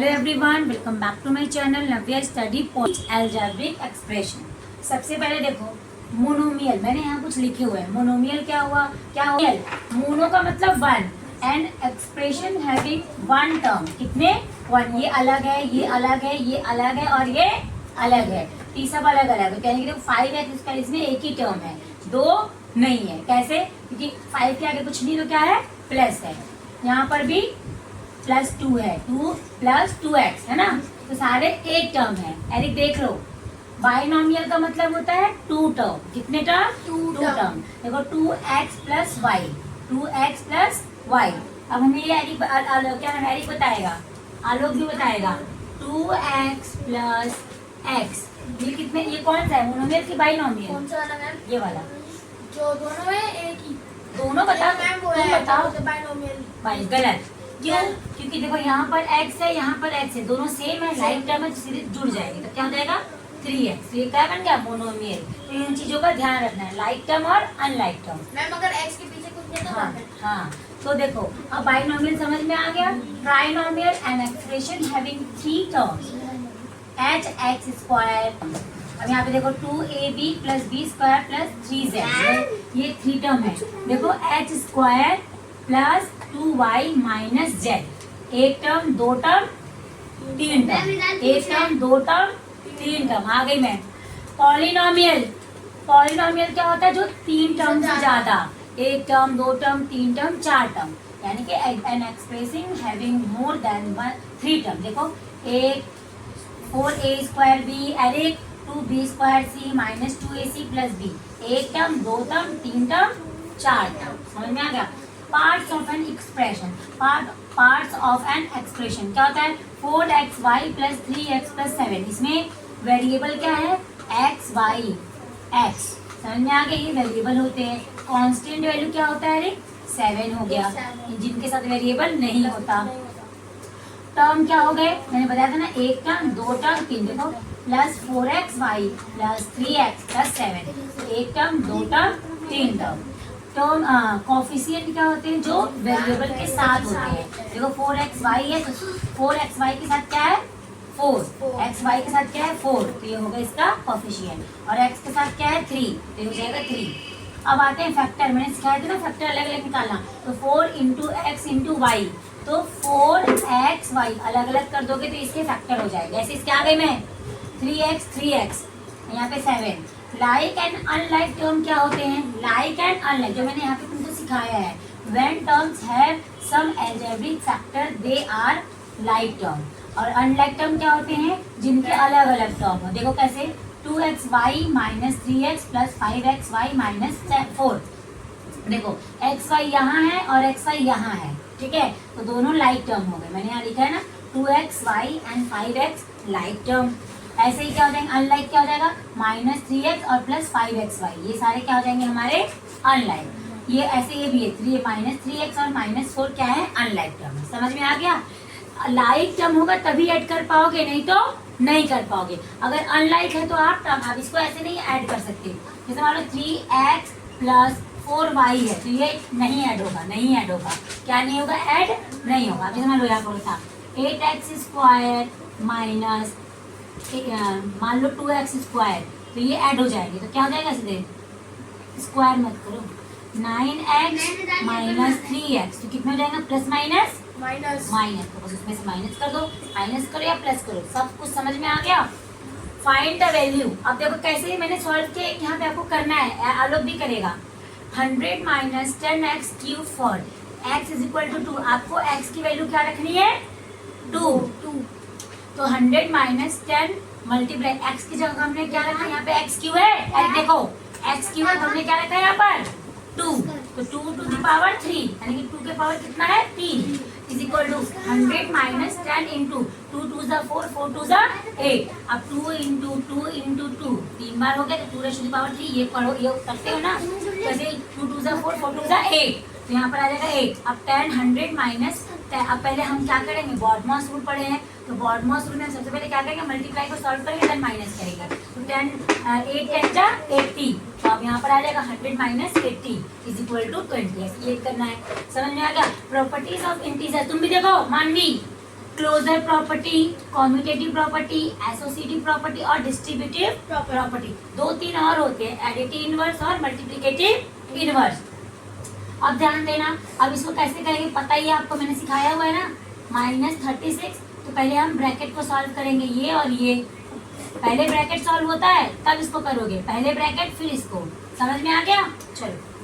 Hello everyone, welcome back to my channel Navya Study Point algebraic expression. सबसे पहले देखो monomial, मैंने यहाँ कुछ लिखे हुए हैं। मोनोमियल क्या हुआ? मोनो का मतलब one and expression having one term. कितने? वन। ये अलग है, ये अलग है, ये अलग है और ये अलग है। ये सब अलग अलग है। कहने के लिए 5x इसका इसमें एक ही टर्म है, दो नहीं है। कैसे? क्योंकि 5 के आगे कुछ नहीं तो क्या है? प्लस है। यहाँ पर भी +2 है, 2 + 2x है ना, तो सारे एक टर्म है। एरिक देख लो, बाइनोमियल का मतलब होता है टू टर्म। कितने टर्म? Two term. देखो 2x + y, 2x + y। अब हमें ये एरिक क्या नाम एरिक बताएगा, आलोक भी बताएगा। 2x + x ये कितने, ये कौन सा है, मोनोमियल की बाइनोमियल? कौन सा वाला मैम? ये वाला। जो दोनों है एक ही। दोनों बताओ, मैम तुम बताओ। बाइनोमियल। भाई गलत। क्यों? क्योंकि देखो यहाँ पर x है, यहाँ पर x है, दोनों सेम है, लाइक टर्म है, तो सीधे जुड़ जाएगी। तो क्या हो जाएगा? 3x। तो ये क्या बन गया? मोनोमियल। तो इन चीजों का ध्यान रखना है, लाइक टर्म और अनलाइक टर्म। मैम अगर x के पीछे कुछ नहीं हाँ हाँ। तो देखो अब बाइनोमियल समझ में आ गया। Trinomial an expression having 3 terms hx²। अब यहाँ पे देखो 2ab + b² + 3z, ये 3 टर्म है। देखो h² + 2y - z, एक टर्म, दो टर्म, तीन टर्म, एक टर्म, दो टर्म, तीन टर्म। आ गई मैं। पॉलिनोमियल, पॉलिनोमियल क्या होता है? जो 3 टर्म से ज्यादा, एक टर्म, दो टर्म, तीन टर्म, 4 टर्म, यानी कि an expressing having more than 3 term. देखो एक 4a² b एरिक 2b² c - 2ac + b, एक टर्म, दो टर्म, तीन टर्म, 4 टर्म। समझ में आ गया? Parts of an expression, parts of an expression क्या होता है? 4xy + 3x + 7। इसमें वेरिएबल क्या है? x y x। समझ में आ गया? ये वेरिएबल होते हैं। कांस्टेंट वैल्यू क्या होता है? 7 हो गया, जिनके साथ वेरिएबल नहीं होता। टर्म क्या हो गए? मैंने बताया था ना, एक टर्म, दो टर्म, तीन। देखो +4xy + 3x + 7, एक टर्म, दो टर्म, तीन टर्म। टर्म कोफिशिएंट क्या होते हैं? जो वेरिएबल के साथ होते हैं। देखो 4xy है तो 4xy के साथ क्या है? 4, xy के साथ क्या है? 4, तो ये होगा इसका कोफिशिएंट। और x के साथ क्या है? 3, तो ये हो जाएगा 3। अब आते हैं फैक्टर। मैंने सिखाया था ना फैक्टर अलग अलग निकालना। तो 4 × x × y, तो 4xy अलग अलग कर दोगे तो इसके फैक्टर हो जाएगा। ऐसे इसके आगे में 3x, यहाँ पे 7। लाइक एंड अनलाइक टर्म क्या होते हैं? लाइक एंड अनलाइक, जो मैंने यहाँ पे तुमको सिखाया है, when terms have some algebraic factor they are like term. और अनलाइक टर्म क्या होते हैं? जिनके अलग अलग टर्म हो। देखो कैसे? 2xy - 3x + 5xy - 4। देखो xy यहाँ है और xy यहाँ है, ठीक है, तो दोनों लाइक टर्म हो गए। मैंने यहाँ लिखा है ना 2xy and 5x like term. ऐसे ही क्या हो जाएंगे? अनलाइक क्या हो जाएगा? -3x और + 5xy, ये सारे क्या हो जाएंगे हमारे? अनलाइक। ये ऐसे ये भी है, -3x और -4 क्या है? Unlike term. समझ में आ गया? लाइक टर्म होगा तभी ऐड कर पाओगे, नहीं तो नहीं कर पाओगे। अगर अनलाइक है तो आप इसको ऐसे नहीं ऐड कर सकते। जैसे मान लो 3x + 4y है, तो ये नहीं ऐड होगा, नहीं ऐड होगा। क्या नहीं होगा? ऐड नहीं होगा। जैसे मान लो यहाँ पर था 8x² माइनस मान लो 2x², तो ये ऐड हो जाएंगे। तो क्या हो जाएगा? सीधे स्क्वायर मत करो, 9x - 3x, तो कितना हो जाएगा? प्लस माइनस माइनस, तो बस उसमें से माइनस कर दो, माइनस करो या प्लस करो, सब कुछ समझ में आ गया। Find the value. अब देखो कैसे मैंने सॉल्व किया, यहाँ पे आपको करना है, आलोक भी करेगा। 100 - 10x³ फॉर x = 2। आपको x की वैल्यू क्या रखनी है? 2। तो 100 - 10 मल्टीप्लाई x की जगह हमने क्या रखा? यहाँ पे x³ है, देखो x³ है, हमने क्या रखा है यहाँ पर? 2। तो 2 to the power 3, यानी कि 2 के पावर कितना है? 3 = 100 - 10 × 2 2 × 4 4 2 × 8। अब 2 × 2 × 2 3 बार हो गया, तो 2 to the power 3, ये पढ़ो, ये करते हो ना। जैसे 2 2 × 4 4 2 × 8, तो यहाँ पर आ जाएगा 8। अब 10 100 माइनस, अब पहले हम क्या करेंगे? बॉडमॉस रूल पढ़े हैं, तो बॉडमॉस रूल में सबसे पहले क्या करेंगे? मल्टीप्लाई को सॉल्व करेंगे, देन माइनस करेंगे। तो 10 8 10 जा 80, तो अब यहाँ पर आ जाएगा 100 - 80 = 20। ये करना है। समझ में आ गया? प्रॉपर्टीज ऑफ इंटीजर तुम भी देखो, मानवी closure property, commutative property, associative property और डिस्ट्रीब्यूटिव प्रॉपर्टी। 2-3 और होते हैं, एडिटिव इनवर्स और मल्टीप्लिकेटिव इनवर्स। अब ध्यान देना, अब इसको कैसे करेंगे पता ही है आपको, मैंने सिखाया हुआ है ना। -36, तो पहले हम ब्रैकेट को सॉल्व करेंगे, ये और ये। पहले ब्रैकेट सॉल्व होता है तब इसको करोगे, पहले ब्रैकेट फिर इसको। समझ में आ गया? चलो